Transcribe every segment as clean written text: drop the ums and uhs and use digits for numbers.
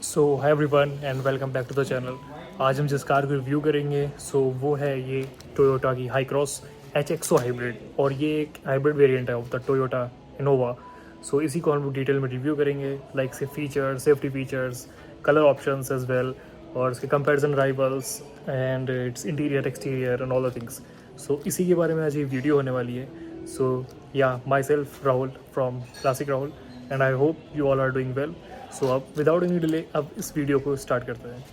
So hi everyone and welcome back to the channel. आज हम जिस कार को रिव्यू करेंगे वो है ये टोयोटा की हाई क्रॉस HXO हाइब्रिड, और ये एक हाइब्रिड वेरिएंट है ऑफ द टोयोटा इनोवा। सो इसी को हम लोग डिटेल में रिव्यू करेंगे, लाइक से features, safety features, colour options as well, और इसके comparison rivals and its interior exterior and all the things. So इसी के बारे में आज ये वीडियो होने वाली है। So yeah myself Rahul from classic Rahul, and I hope you all are doing well. So अब विदाउट एनी डिले अब इस वीडियो को स्टार्ट करते हैं।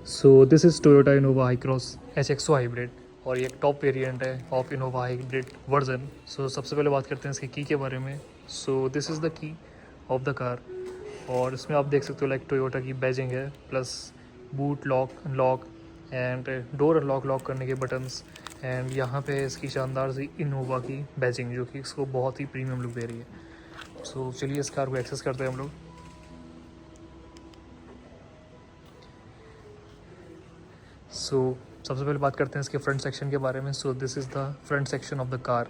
सो this is Toyota Innova Hycross HXO hybrid, और ये एक टॉप वेरिएंट है ऑफ इनोवा हाइब्रिड वर्जन। सो सबसे पहले बात करते हैं इसके की के बारे में। So this is the key of the car, और इसमें आप देख सकते हो लाइक टोयोटा की बैजिंग है, plus boot lock unlock and door unlock lock करने के बटन्स, एंड यहाँ पे इसकी शानदार सी इनोवा की बैजिंग जो कि इसको बहुत ही प्रीमियम लुक दे रही है। सो चलिए इस कार को एक्सेस करते हैं हम लोग। सो सबसे पहले बात करते हैं इसके फ्रंट सेक्शन के बारे में। So this is the front section of the car,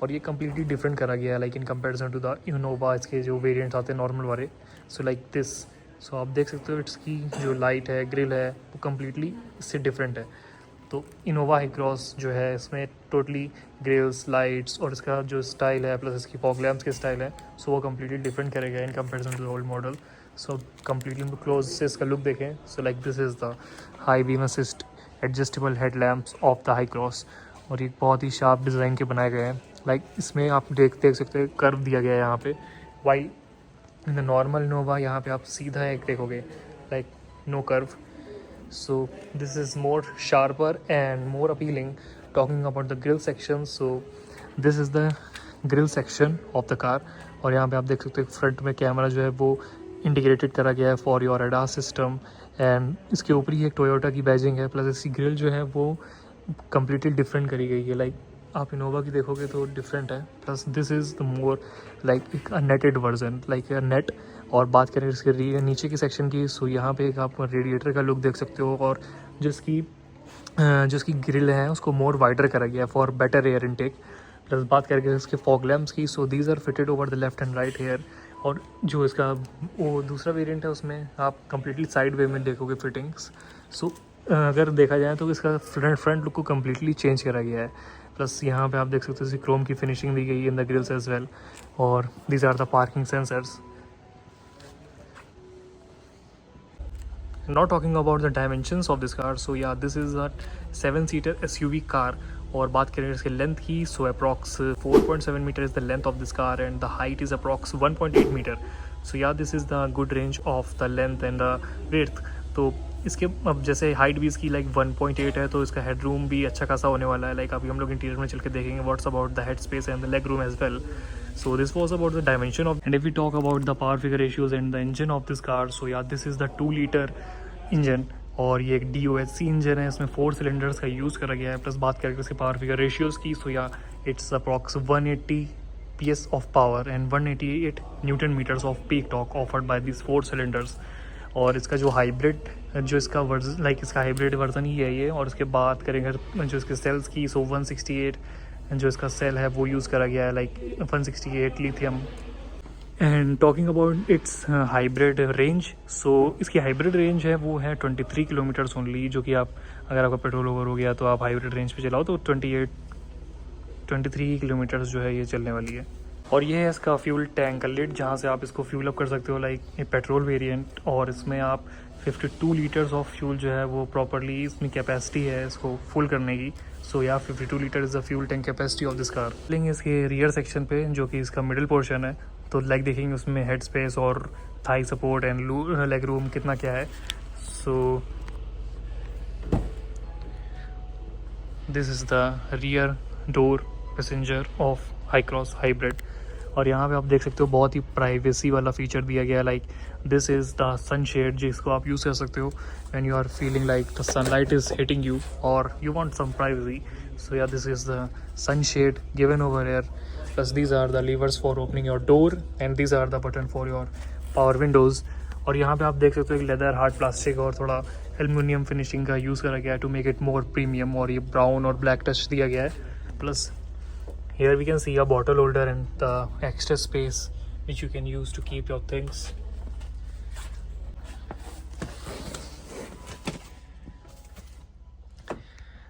और ये कम्प्लीटली डिफरेंट करा गया है like in comparison to the Innova. इसके जो वेरिएंट्स आते हैं नॉर्मल वाले, सो लाइक दिस। सो आप देख सकते हो इसकी जो लाइट है, ग्रिल है, वो कम्प्लीटली इससे डिफरेंट है। तो इनोवा हाई क्रॉस जो है इसमें टोटली ग्रिल्स, लाइट्स और इसका जो स्टाइल है, प्लस इसकी फॉग लैम्प्स के स्टाइल है, सो वो कम्प्लीटली डिफरेंट करेगा in comparison to the old model. So completely close से इसका लुक देखें। So like this is the high beam assist adjustable headlamps of the Hycross, और ये बहुत ही शार्प डिज़ाइन के बनाए गए हैं। लाइक इसमें आप देख सकते हैं कर्व दिया गया है यहाँ पे, while in the normal Innova यहाँ पे आप सीधा एक देखोगे like no curve. So this is more sharper and more appealing. Talking about the grille section, so this is the grille section of the car, और यहाँ पे आप देख सकते हो फ्रंट में कैमरा जो है वो इंटीग्रेटेड करा गया है for your ADAS system, and इसके ऊपर ही एक टोयोटा की बैजिंग है, प्लस इसकी ग्रिल जो है वो कम्प्लीटली डिफरेंट करी गई है। लाइक आप इनोवा की देखोगे तो डिफरेंट है, plus this is the more like एक नेटेड वर्जन, लाइक अ नेट। और बात करें इसके नीचे की सेक्शन की, सो यहाँ पे एक आप रेडिएटर का लुक देख सकते हो, और जिसकी ग्रिल है उसको मोर वाइडर करा गया है for better air intake. Plus बात करके इसके फॉग लैम्प्स की, so these are fitted over the left and right here, और जो इसका वो दूसरा वेरिएंट है उसमें आप कम्प्लीटली साइड वे में देखोगे फिटिंग्स। सो अगर देखा जाए तो इसका फ्रंट लुक को कम्प्लीटली चेंज करा गया है। प्लस यहाँ पे आप देख सकते हो इसकी क्रोम की फिनिशिंग दी गई है in the grills as well, और these are the parking sensors. Not talking about the dimensions of this car, so yeah, this is a 7-seater SUV car. और बात करें इसके लेंथ की, so approx 4.7 metre is the length of this car, and the height is approx 1.8 metre. So yeah this is the good range of the length and the width. तो इसके अब जैसे height भी इसकी लाइक 1.8 है, तो इसका हेड रूम भी अच्छा खासा होने वाला है। लाइक अभी हम लोग इंटीरियर में चल के देखेंगे what's about the head space and the leg room as well. So this was about the dimension of, and if we talk about the power figure ratios and the engine of this car, so yeah, this is the 2-liter engine, और ये एक DOHC engine है, इसमें 4 cylinders का use करा गया है। Plus बात करके उसके पावर फिगर रेशियोज़ की, so yeah it's approx 180 PS of power and 188 newton meters of peak torque offered by this 4 cylinders. और इसका जो हाइब्रिड जो इसका वर्जन लाइक इसका हाइब्रिड वर्जन ही है ये। और उसके बाद करेंगे जो इसके सेल्स की, सो 168 जो इसका सेल है वो यूज़ करा गया है, like 168 lithium. And talking about its hybrid range, so इसकी हाइब्रिड रेंज है वो है 23 किलोमीटर्स ओनली, जो कि आप अगर आपका पेट्रोल ओवर हो गया तो आप हाइब्रिड रेंज पे चलाओ तो 23 किलोमीटर्स जो है ये चलने वाली है। और ये है इसका फ्यूल टैंक का लिड, जहाँ से आप इसको फ्यूल अप कर सकते हो लाइक ये पेट्रोल वेरिएंट, और इसमें आप 52 लीटर्स ऑफ फ्यूल जो है वो प्रॉपरली इसमें कैपेसिटी है इसको फुल करने की। सो या 52 litre is the fuel tank capacity of this car. लेंगे इसके रियर सेक्शन पे जो कि इसका मिडिल पोर्शन है, तो लाइक देखेंगे उसमें हेड स्पेस और thigh support and leg room कितना क्या है। सो this is the rear door passenger of high cross hybrid, और यहाँ पे आप देख सकते हो बहुत ही प्राइवेसी वाला फीचर दिया गया है। Like this is the sunshade, जिसको आप यूज़ कर सकते हो when you are feeling like the sunlight is hitting you और you want some privacy. So yeah this is the sunshade given over here, plus these are the levers for opening your door and these are the button for your power Windows, और यहाँ पे आप देख सकते हो एक leather, hard plastic और थोड़ा एल्युमिनियम फिनिशिंग का यूज़ करा गया है to make it more premium, और ये ब्राउन और ब्लैक टच दिया गया है। Plus here we can see a bottle holder and the extra space which you can use to keep your things.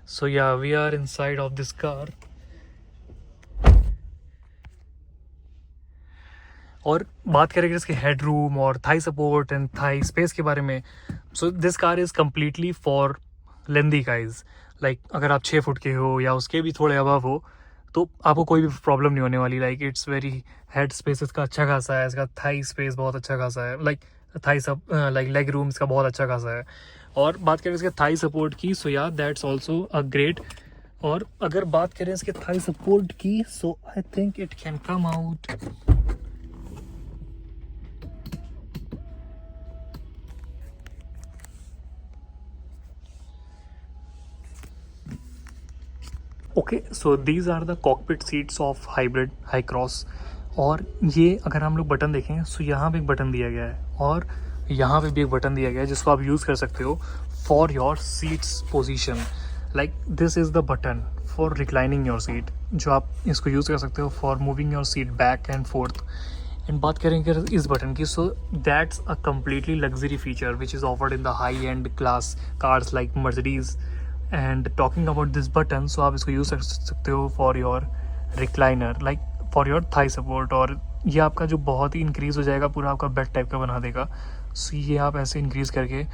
So yeah, we are inside of this car. और बात करेंगे इसके head room और thigh support and thigh space के बारे में। So this car is completely for lengthy guys, like अगर आप 6 फुट के हो या उसके भी थोड़े अबव हो तो आपको कोई भी प्रॉब्लम नहीं होने वाली। Like it's very, head space इसका अच्छा खासा है, इसका थाई स्पेस बहुत अच्छा खासा है, लाइक थाई सब लाइक लेग रूम इसका बहुत अच्छा खासा है। और बात करें इसके थाई सपोर्ट की, सो या दैट्स ऑल्सो अ ग्रेट। और अगर बात करें इसके थाई सपोर्ट की, so I think it can come out. Okay, so these are the cockpit seats of hybrid Hycross. और ये अगर हम लोग बटन देखें, सो यहाँ पे एक बटन दिया गया है और यहाँ पे भी एक बटन दिया गया है जिसको आप यूज़ कर सकते हो for your seats position. Like this is the button for reclining your seat, जो आप इसको यूज़ कर सकते हो for moving your seat back and forth. And बात करेंगे इस बटन की, so that's a completely luxury feature which is offered in the high end class cars like Mercedes. And talking about this button, so आप इसको use कर सकते हो for your recliner, like for your Thai support, और ये आपका जो बहुत ही इंक्रीज़ हो जाएगा, पूरा आपका बेड टाइप का बना देगा। सो ये आप ऐसे इंक्रीज़ करके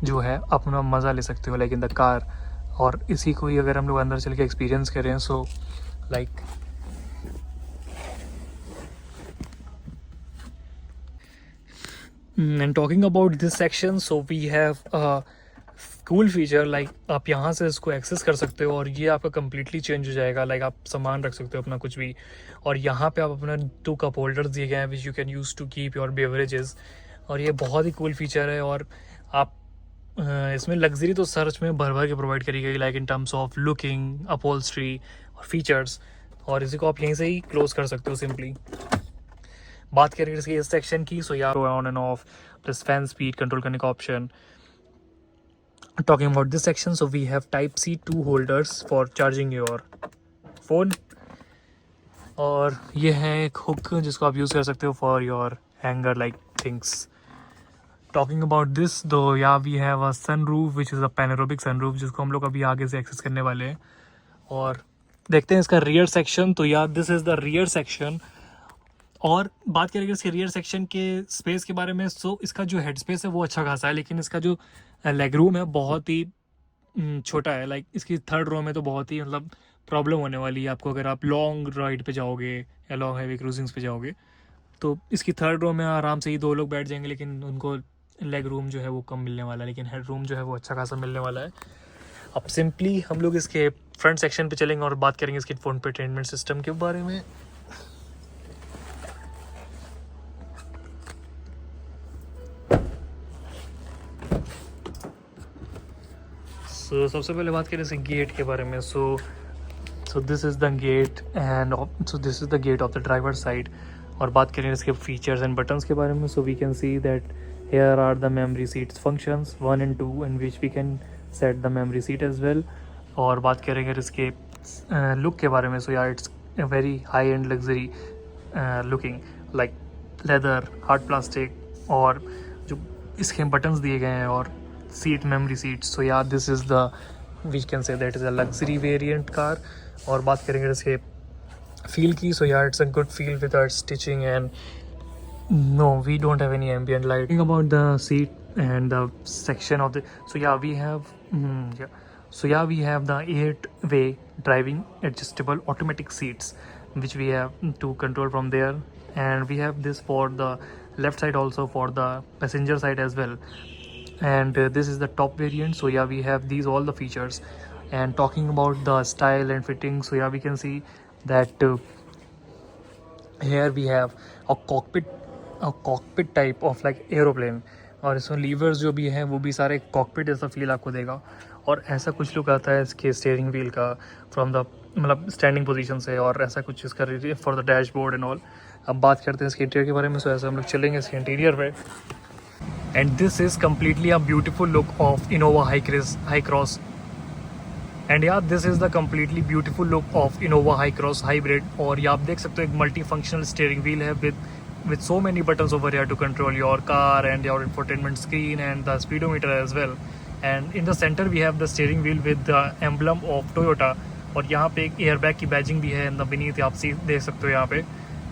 जो है अपना मज़ा ले सकते हो लाइक इन द कार। और इसी को ही अगर हम लोग अंदर चल के एक्सपीरियंस करें, so like and talking about this section, so we have cool feature, like आप यहाँ से इसको एक्सेस कर सकते हो और ये आपका कम्प्लीटली चेंज हो जाएगा। लाइक आप सामान रख सकते हो अपना कुछ भी, और यहाँ पे आप अपना 2 कप होल्डर्स दिए गए हैं which you can use to keep your beverages. और ये बहुत ही कूल फीचर है, और आप इसमें लग्जरी तो सर्च में भर भर के प्रोवाइड करी गई, like in terms of looking, upholstery और फीचर्स। और इसी को आप यहीं से ही क्लोज कर सकते हो सिंपली। बात करें इसकी इस सेक्शन की, सो यार on and of plus fan speed control करने का option. Talking about this section, so we have type C 2 holders for charging your phone, और ये है एक हुक जिसको आप यूज़ कर सकते हो for your hanger like things. Talking about this though, yeah we have a sunroof which is a panoramic sunroof, जिसको हम लोग अभी आगे से एक्सेस करने वाले हैं। और देखते हैं इसका रियर सेक्शन, तो या this is the rear section. और बात करेंगे इसके रियर सेक्शन के स्पेस के बारे में, सो इसका जो हेड स्पेस है वो अच्छा खासा है, लेकिन इसका जो लेग रूम है बहुत ही छोटा है। लाइक इसकी 3rd रो में तो बहुत ही मतलब प्रॉब्लम होने वाली है आपको अगर आप लॉन्ग राइड पे जाओगे या लॉन्ग हाईवे क्रूजिंग्स पे जाओगे। तो इसकी 3rd रो में आराम से ही 2 लोग बैठ जाएंगे, लेकिन उनको लेग रूम जो है वो कम मिलने वाला है, लेकिन हेड रूम जो है वो अच्छा खासा मिलने वाला है। अब सिंपली हम लोग इसके फ्रंट सेक्शन पे चलेंगे और बात करेंगे इसके इंफोटेनमेंट सिस्टम के बारे में। सो सबसे पहले बात करें इसे गेट के बारे में। So this is the gate and so this is the gate of the driver side. और बात करें इसके फीचर्स एंड बटन्स के बारे में, so we can see that here are the memory seats functions 1 and 2 in which we can set the memory seat as well. और बात करेंगे इसके लुक के बारे में, सो yeah it's a very high-end luxury looking like leather, hard plastic, और जो इसके बटन्स दिए गए हैं और seat memory seat, so yeah this is the we can say that is a luxury variant car. और बात करेंगे इसके फील की, so yeah it's a good feel with our stitching and no, we don't have any ambient lighting. About the seat and the section of the, so yeah we have so yeah we have the 8-way driving adjustable automatic seats which we have to control from there, and we have this for the left side also for the passenger side as well. And this is the top variant, so yeah we have these all the features. And talking about the style and fitting, so yeah we can see that here we have a cockpit type of like aeroplane, और इसमें levers जो भी हैं वो भी सारे cockpit जैसा feel आपको देगा। और ऐसा कुछ लुक आता है इसके स्टीयरिंग व्हील का फ्रॉम द मतलब स्टैंडिंग पोजीशन से, और ऐसा कुछ इसका for the dashboard and all. अब बात करते हैं इसके इंटीरियर के बारे में। सो ऐसे हम लोग चलेंगे इसके इंटीरियर पे। And this is completely a beautiful look of Innova Hycross. And यार this is the completely beautiful look of Innova Hycross hybrid. और ये आप देख सकते हो एक मल्टी फंक्शनल स्टीयरिंग व्हील है with so many buttons over here to control your car and your infotainment screen and the speedometer as well. And in the center we have the steering wheel with the emblem of Toyota. और यहाँ पे एक airbag की badging भी है in the beneath, आप देख सकते हो यहाँ पे।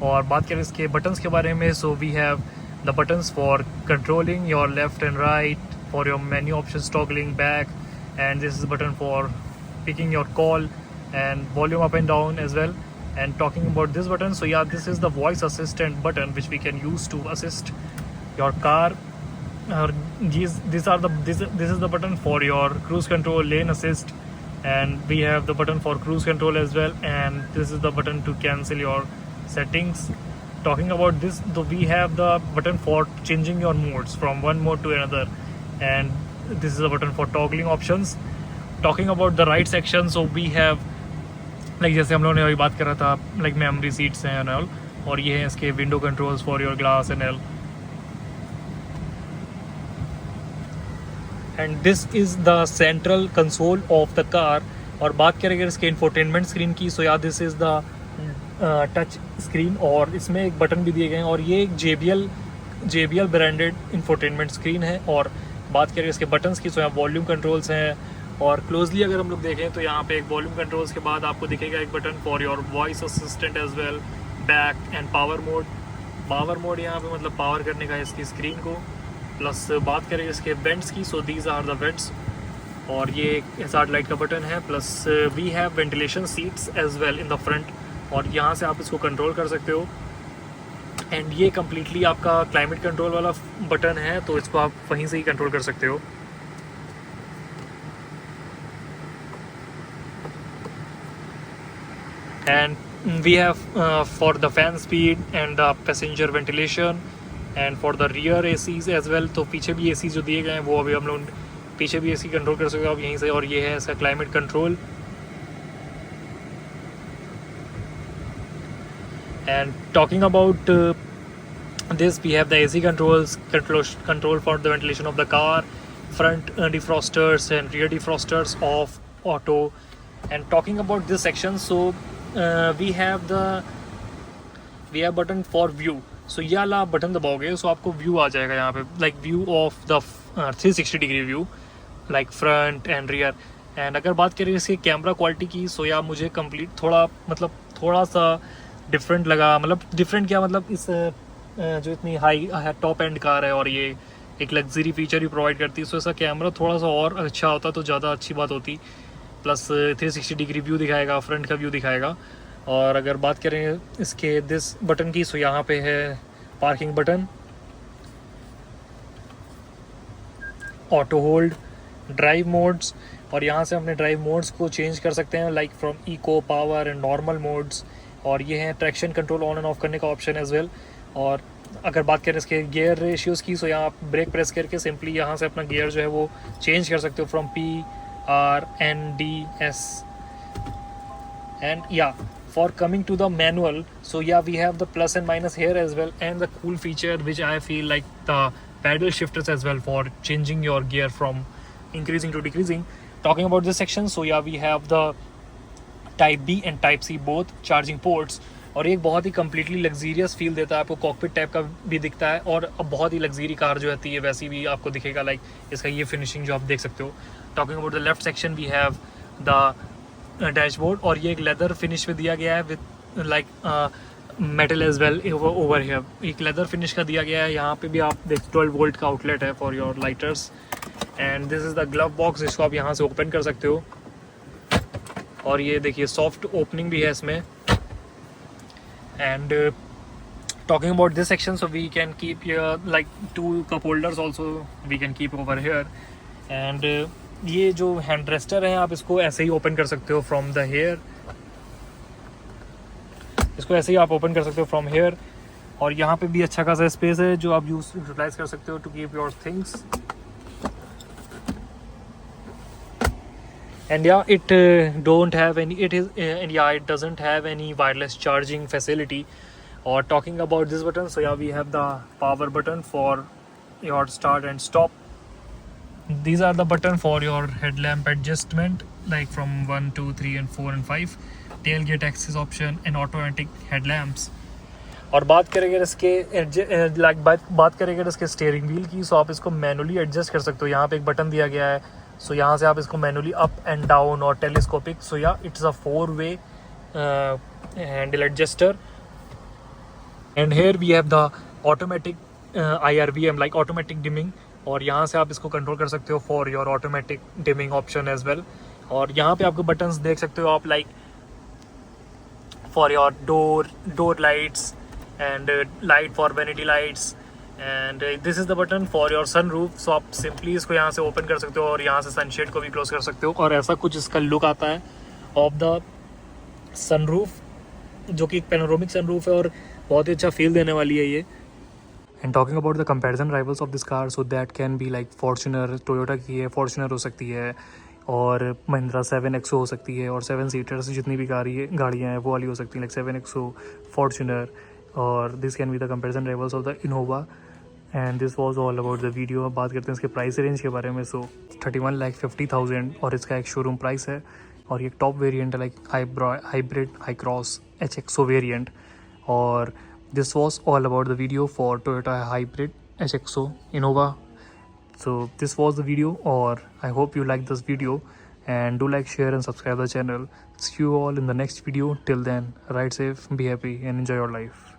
और बात करें इसके बटन्स के बारे में, so we have the buttons for controlling your left and right, for your menu options, toggling back, and this is the button for picking your call and volume up and down as well. And talking about this button, so yeah, this is the voice assistant button which we can use to assist your car. This is the button for your cruise control, lane assist, and we have the button for cruise control as well. And this is the button to cancel your settings. Talking about this, we have the button for changing your modes from one mode to another, and this is the button for toggling options. Talking about the right section, so we have like जैसे हम लोगों ने अभी बात कर रहा था, like memory seats हैं एंड ऑल, और ये हैं इसके window controls for your glass and all. And this is the central console of the car. और बात करें अगर इसके इंफोटेनमेंट स्क्रीन की, so yeah this is the touch screen, और इसमें एक बटन भी दिए गए हैं, और ये एक JBL ब्रांडेड इंफोटेनमेंट स्क्रीन है। और बात करें इसके बटन्स की, सो यहाँ वॉल्यूम कंट्रोल्स हैं, और क्लोजली अगर हम लोग देखें तो यहाँ पे एक वॉल्यूम कंट्रोल्स के बाद आपको दिखेगा एक button for your voice assistant as well, back and power mode यहाँ पे मतलब पावर करने का है इसकी स्क्रीन को। प्लस बात करें इसके वेंट्स की, so these are the vents, और ये एक हैजार्ड लाइट का बटन है। Plus we have ventilation seats as well in the front, और यहाँ से आप इसको कंट्रोल कर सकते हो। एंड ये कम्प्लीटली आपका क्लाइमेट कंट्रोल वाला बटन है, तो इसको आप वहीं से ही कंट्रोल कर सकते हो। And we have for the fan speed and the passenger ventilation and for the rear ACs as well। तो पीछे भी AC जो दिए गए हैं वो अभी हम लोग पीछे भी AC कंट्रोल कर सकते हो आप यहीं से। और ये है इसका climate control. And talking about this, we have the AC control for the ventilation of the car, front defrosters and rear defrosters of auto. And talking about this section, so we have button for view. So ये वाला button दबाओगे सो आपको view आ जाएगा यहाँ पे, like view of the 360 degree view, like front end rear. And अगर बात करें इसके कैमरा क्वालिटी की, सो या मुझे थोड़ा सा डिफरेंट लगा। मतलब डिफरेंट क्या, मतलब इस जो इतनी हाई टॉप एंड कार है और ये एक लग्जरी फीचर भी प्रोवाइड करती है, सो ऐसा कैमरा थोड़ा सा और अच्छा होता तो ज़्यादा अच्छी बात होती। प्लस 360 डिग्री व्यू दिखाएगा, फ्रंट का व्यू दिखाएगा। और अगर बात करें इसके दिस बटन की, सो यहाँ पे है parking button, auto hold, drive modes, और यहाँ से अपने ड्राइव मोड्स को चेंज कर सकते हैं, like from eco, power and normal modes. और ये है traction control on and off करने का ऑप्शन एज वेल। और अगर बात करें इसके गियर रेशियोज़ की, सो यहाँ आप ब्रेक प्रेस करके सिंपली यहाँ से अपना गियर जो है वो चेंज कर सकते हो from PRNDS। and yeah, for coming to the manual, so yeah, we have the plus and minus here as well, and the cool feature which I feel like the paddle shifters as well for changing your gear from increasing to decreasing. Talking about this section, so yeah, we have the type B and type C both charging ports, और एक बहुत ही completely luxurious feel देता है आपको, cockpit type का भी दिखता है, और अब बहुत ही लग्जरी कार जो रहती है वैसी भी आपको दिखेगा, लाइक इसका ये फिनिशिंग जो आप देख सकते हो। Talking about the left section, we have the dashboard, और ये एक लेदर फिनिश में दिया गया है with like metal as well over here, एक लेदर फिनिश का दिया गया है। यहाँ पे भी आप देख 12 वोल्ट का आउटलेट है for your lighters. And this is the glove box, जिसको आप यहाँ से ओपन कर सकते हो, और ये देखिए सॉफ्ट ओपनिंग भी है इसमें। And talking about this section, so we can keep here like 2 cup holders also we can keep over here. And ये जो हैंड रेस्टर है आप इसको ऐसे ही ओपन कर सकते हो फ्रॉम द हेयर, इसको ऐसे ही आप ओपन कर सकते हो फ्रॉम हेयर। और यहाँ पे भी अच्छा खासा स्पेस है जो आप यूटिलाइज कर सकते हो to keep your things. And yeah, it doesn't have any wireless charging facility, Or talking about this button, so yeah, we have the power button for your start and stop. These are the button for your headlamp adjustment, like from 1, 2, 3 and 4 and 5, tailgate access option and automatic headlamps. और बात करेंगे इसके बात करेंगे इसके steering wheel की, सो आप इसको मैनुअली एडजस्ट कर सकते हो. यहाँ पे एक बटन दिया गया है, सो यहाँ से आप इसको मैनुअली अप एंड डाउन और telescopic, so yeah it's a 4-way handle adjuster. And here we have the automatic IRVM like automatic dimming, और यहाँ से आप इसको कंट्रोल कर सकते हो for your automatic dimming option as well. और यहाँ पे आपको बटन्स देख सकते हो आप, like for your door lights and light for vanity lights, and this is the button for your sunroof. So आप सिंपली इसको यहाँ से ओपन कर सकते हो और यहाँ से सनशेड को भी क्लोज कर सकते हो. और ऐसा कुछ इसका लुक आता है ऑफ द सनरूफ, जो कि एक पेनोरामिक सनरूफ है और बहुत ही अच्छा फील देने वाली है ये. And talking about the comparison rivals of this car, so that can be like Fortuner, Toyota की है, फॉर्च्यूनर हो सकती है, और महिंद्रा 7XO हो सकती है, और 7 सीटर्स जितनी भी गाड़ियाँ हैं वो वाली हो सकती हैं, लाइक 7XO, फॉर्च्यूनर, और this can be the comparison rivals of the Innova. And this was all about the video. अब बात करते हैं इसके प्राइस रेंज के बारे में. सो 31,50,000 और इसका एक शोरूम प्राइस है, और ये टॉप वेरिएंट है, like hybrid Hycross HXO variant. और this was all about the video for Toyota hybrid HXO Innova. So this was the video, or I hope you like this video, and do like, share and subscribe the channel. See you all in the next video. Till then, ride safe, be happy and enjoy your life.